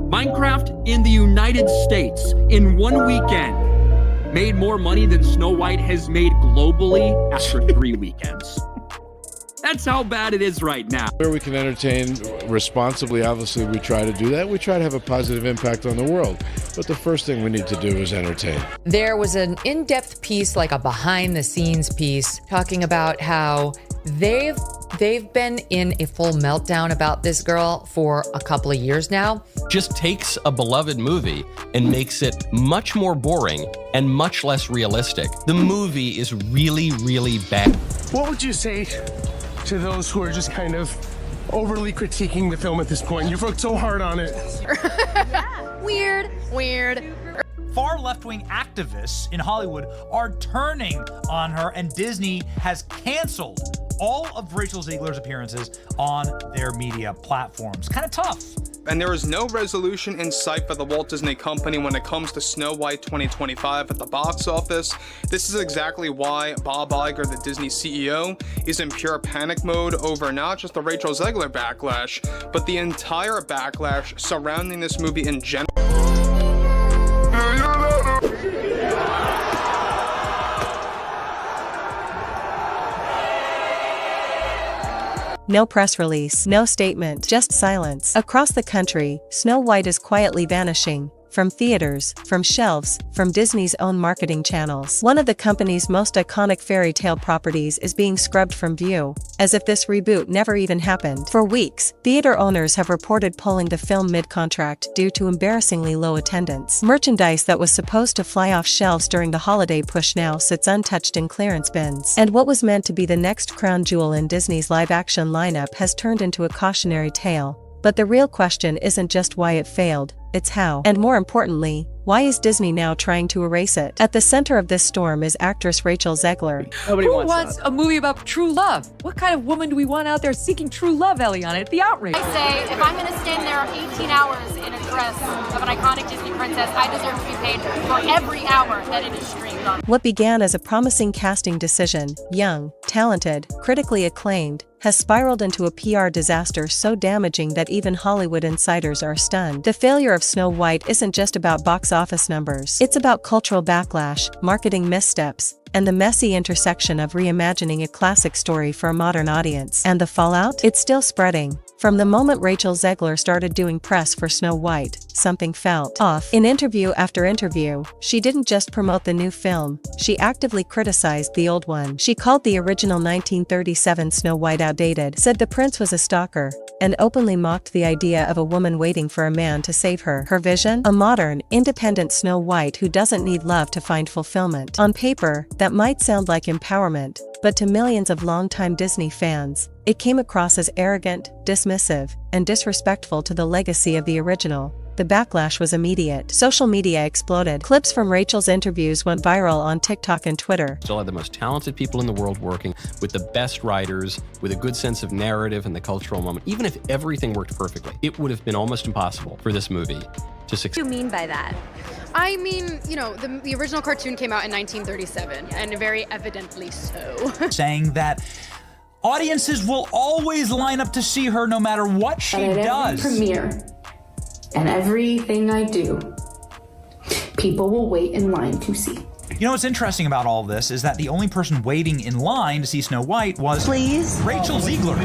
Minecraft in the United States in one weekend made more money than Snow White has made globally after 3 weekends. That's how bad it is right now. Where we can entertain responsibly, obviously we try to do that. We try to have a positive impact on the world. But the first thing we need to do is entertain. There was an in-depth piece, like a behind-the-scenes piece, talking about how they've been in a full meltdown about this girl for a couple of years now. Just takes a beloved movie and makes it much more boring and much less realistic. The movie is really, really bad. What would you say to those who are just kind of overly critiquing the film at this point? You've worked so hard on it. Weird. Far left-wing activists in Hollywood are turning on her, and Disney has canceled all of Rachel Zegler's appearances on their media platforms. Kind of tough. And there is no resolution in sight for the Walt Disney Company when it comes to Snow White 2025 at the box office. This is exactly why Bob Iger, the Disney CEO, is in pure panic mode over not just the Rachel Zegler backlash, but the entire backlash surrounding this movie in general. No press release, no statement, just silence. Across the country, Snow White is quietly vanishing. From theaters, from shelves, from Disney's own marketing channels. One of the company's most iconic fairy tale properties is being scrubbed from view, as if this reboot never even happened. For weeks, theater owners have reported pulling the film mid-contract due to embarrassingly low attendance. Merchandise that was supposed to fly off shelves during the holiday push now sits untouched in clearance bins. And what was meant to be the next crown jewel in Disney's live-action lineup has turned into a cautionary tale. But the real question isn't just why it failed, it's how. And more importantly, why is Disney now trying to erase it? At the center of this storm is actress Rachel Zegler. Who wants a movie about true love? What kind of woman do we want out there seeking true love, Eliana? It's the outrage. I say, if I'm going to stand there 18 hours in a dress of an iconic Disney princess, I deserve to be paid for every hour that it is streamed on. What began as a promising casting decision, young, talented, critically acclaimed, has spiraled into a PR disaster so damaging that even Hollywood insiders are stunned. The failure of Snow White isn't just about box office numbers. It's about cultural backlash, marketing missteps, and the messy intersection of reimagining a classic story for a modern audience. And the fallout? It's still spreading. From the moment Rachel Zegler started doing press for Snow White, something felt off. In interview after interview, she didn't just promote the new film, she actively criticized the old one. She called the original 1937 Snow White outdated, said the prince was a stalker, and openly mocked the idea of a woman waiting for a man to save her. Her vision? A modern, independent Snow White who doesn't need love to find fulfillment. On paper, that might sound like empowerment, but to millions of longtime Disney fans, it came across as arrogant, dismissive, and disrespectful to the legacy of the original. The backlash was immediate. Social media exploded. Clips from Rachel's interviews went viral on TikTok and Twitter. Still had the most talented people in the world working with the best writers, with a good sense of narrative and the cultural moment. Even if everything worked perfectly, it would have been almost impossible for this movie to succeed. What do you mean by that? I mean, you know, the original cartoon came out in 1937, and very evidently so. Saying that audiences will always line up to see her no matter what she does. Every premiere and everything I do, people will wait in line to see. You know what's interesting about all of this is that the only person waiting in line to see Snow White was Rachel Zegler.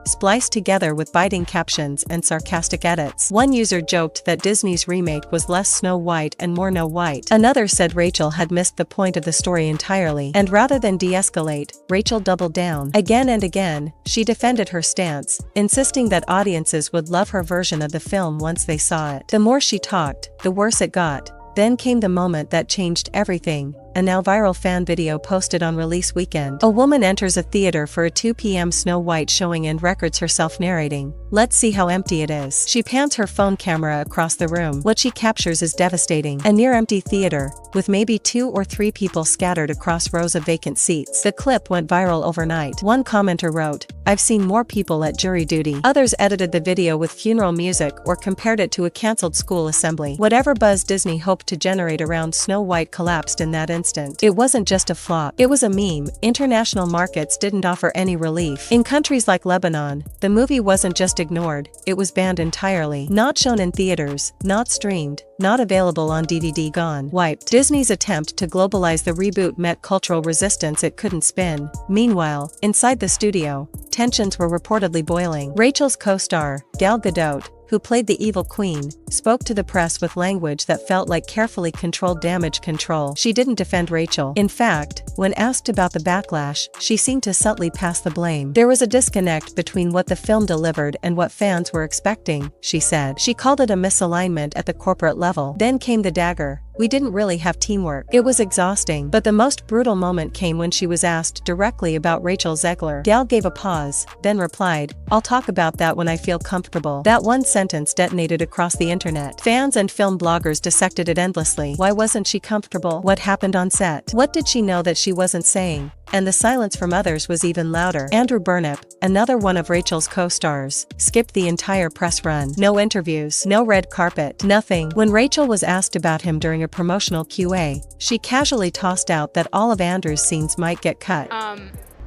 Spliced together with biting captions and sarcastic edits. One user joked that Disney's remake was less Snow White and more No White. Another said Rachel had missed the point of the story entirely. And rather than de-escalate, Rachel doubled down. Again and again, she defended her stance, insisting that audiences would love her version of the film once they saw it. The more she talked, the worse it got. Then came the moment that changed everything. A now viral fan video posted on release weekend. A woman enters a theater for a 2 p.m. Snow White showing and records herself narrating, "Let's see how empty it is." She pans her phone camera across the room. What she captures is devastating. A near-empty theater, with maybe 2 or 3 people scattered across rows of vacant seats. The clip went viral overnight. One commenter wrote, "I've seen more people at jury duty." Others edited the video with funeral music or compared it to a cancelled school assembly. Whatever buzz Disney hoped to generate around Snow White collapsed in that instant. instant. It wasn't just a flop, it was a meme. International markets didn't offer any relief. In countries like Lebanon, the movie wasn't just ignored, it was banned entirely. Not shown in theaters, not streamed, not available on DVD, gone. Wiped. Disney's attempt to globalize the reboot met cultural resistance it couldn't spin. Meanwhile, inside the studio, tensions were reportedly boiling. Rachel's co-star, Gal Gadot, who played the evil queen, spoke to the press with language that felt like carefully controlled damage control. She didn't defend Rachel. In fact, when asked about the backlash, she seemed to subtly pass the blame. There was a disconnect between what the film delivered and what fans were expecting, she said. She called it a misalignment at the corporate level. Then came the dagger. We didn't really have teamwork. It was exhausting. But the most brutal moment came when she was asked directly about Rachel Zegler. Gal gave a pause, then replied, "I'll talk about that when I feel comfortable." That one sentence detonated across the internet. Fans and film bloggers dissected it endlessly. Why wasn't she comfortable? What happened on set? What did she know that she wasn't saying? And the silence from others was even louder. Andrew Burnip, another one of Rachel's co-stars, skipped the entire press run. No interviews, no red carpet, nothing. When Rachel was asked about him during a promotional QA, she casually tossed out that all of Andrew's scenes might get cut.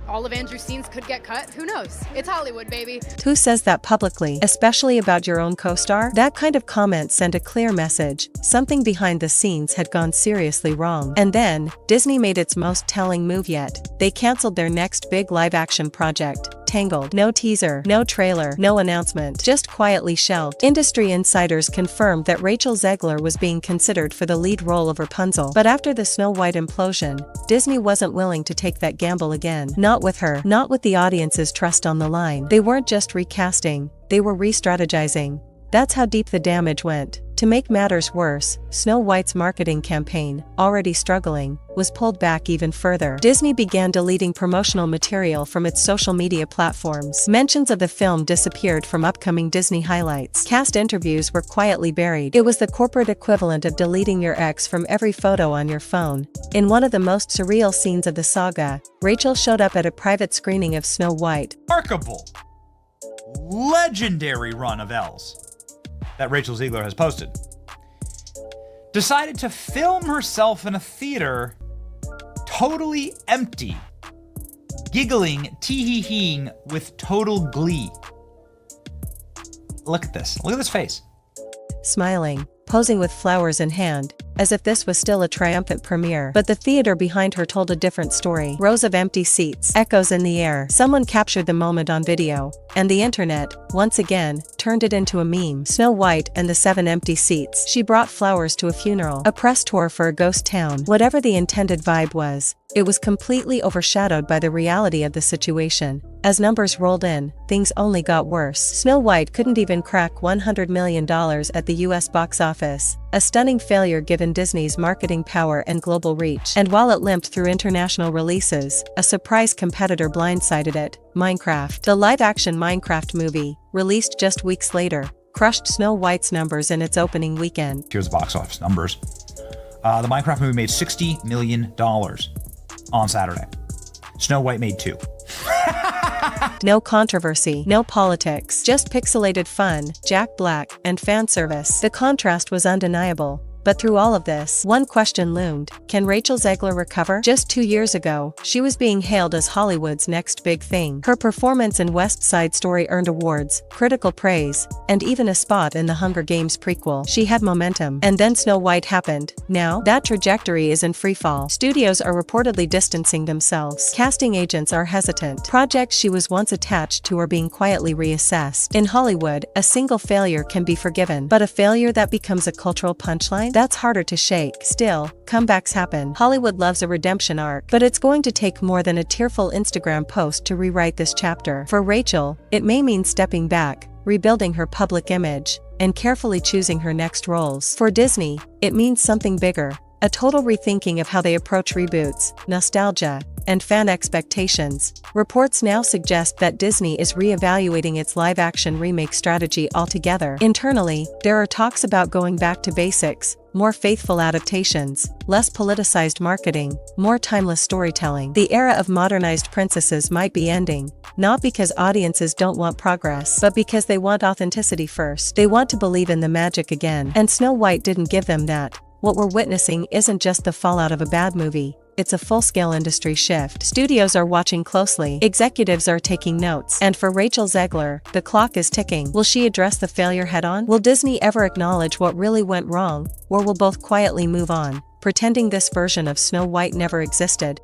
All of Andrew's scenes could get cut? Who knows? It's Hollywood, baby. Who says that publicly, especially about your own co-star? That kind of comment sent a clear message. Something behind the scenes had gone seriously wrong. And then, Disney made its most telling move yet. They canceled their next big live-action project, Tangled. No teaser, no trailer, no announcement, just quietly shelved. Industry insiders confirmed that Rachel Zegler was being considered for the lead role of Rapunzel. But after the Snow White implosion, Disney wasn't willing to take that gamble again. Not with her, not with the audience's trust on the line. They weren't just recasting, they were re-strategizing. That's how deep the damage went. To make matters worse, Snow White's marketing campaign, already struggling, was pulled back even further. Disney began deleting promotional material from its social media platforms. Mentions of the film disappeared from upcoming Disney highlights. Cast interviews were quietly buried. It was the corporate equivalent of deleting your ex from every photo on your phone. In one of the most surreal scenes of the saga, Rachel showed up at a private screening of Snow White. Remarkable, legendary run of L's that Rachel Zegler has posted, decided to film herself in a theater totally empty, giggling, tee-hee-heeing with total glee. Look at this. Look at this face. Smiling, posing with flowers in hand, as if this was still a triumphant premiere. But the theater behind her told a different story. Rows of empty seats, echoes in the air. Someone captured the moment on video, and the internet, once again, turned it into a meme. Snow White and the 7 empty seats. She brought flowers to a funeral, a press tour for a ghost town. Whatever the intended vibe was, it was completely overshadowed by the reality of the situation. As numbers rolled in, things only got worse. Snow White couldn't even crack $100 million at the US box office, a stunning failure given Disney's marketing power and global reach. And while it limped through international releases, a surprise competitor blindsided it, Minecraft. The live-action Minecraft movie, released just weeks later, crushed Snow White's numbers in its opening weekend. Here's the box office numbers. The Minecraft movie made $60 million on Saturday. Snow White made 2. No controversy, no politics, just pixelated fun, Jack Black, and fan service. The contrast was undeniable. But through all of this, one question loomed: can Rachel Zegler recover? Just 2 years ago, she was being hailed as Hollywood's next big thing. Her performance in West Side Story earned awards, critical praise, and even a spot in the Hunger Games prequel. She had momentum. And then Snow White happened. Now, that trajectory is in freefall. Studios are reportedly distancing themselves. Casting agents are hesitant. Projects she was once attached to are being quietly reassessed. In Hollywood, a single failure can be forgiven. But a failure that becomes a cultural punchline? That's harder to shake. Still, comebacks happen. Hollywood loves a redemption arc, but it's going to take more than a tearful Instagram post to rewrite this chapter. For Rachel, it may mean stepping back, rebuilding her public image, and carefully choosing her next roles. For Disney, it means something bigger. A total rethinking of how they approach reboots, nostalgia, and fan expectations. Reports now suggest that Disney is re-evaluating its live-action remake strategy altogether. Internally, there are talks about going back to basics, more faithful adaptations, less politicized marketing, more timeless storytelling. The era of modernized princesses might be ending, not because audiences don't want progress, but because they want authenticity first. They want to believe in the magic again. And Snow White didn't give them that. what we're witnessing isn't just the fallout of a bad movie. It's a full-scale industry shift. Studios are watching closely, executives are taking notes, and for Rachel Zegler, the clock is ticking. Will she address the failure head-on? Will Disney ever acknowledge what really went wrong, or will both quietly move on, pretending this version of Snow White never existed?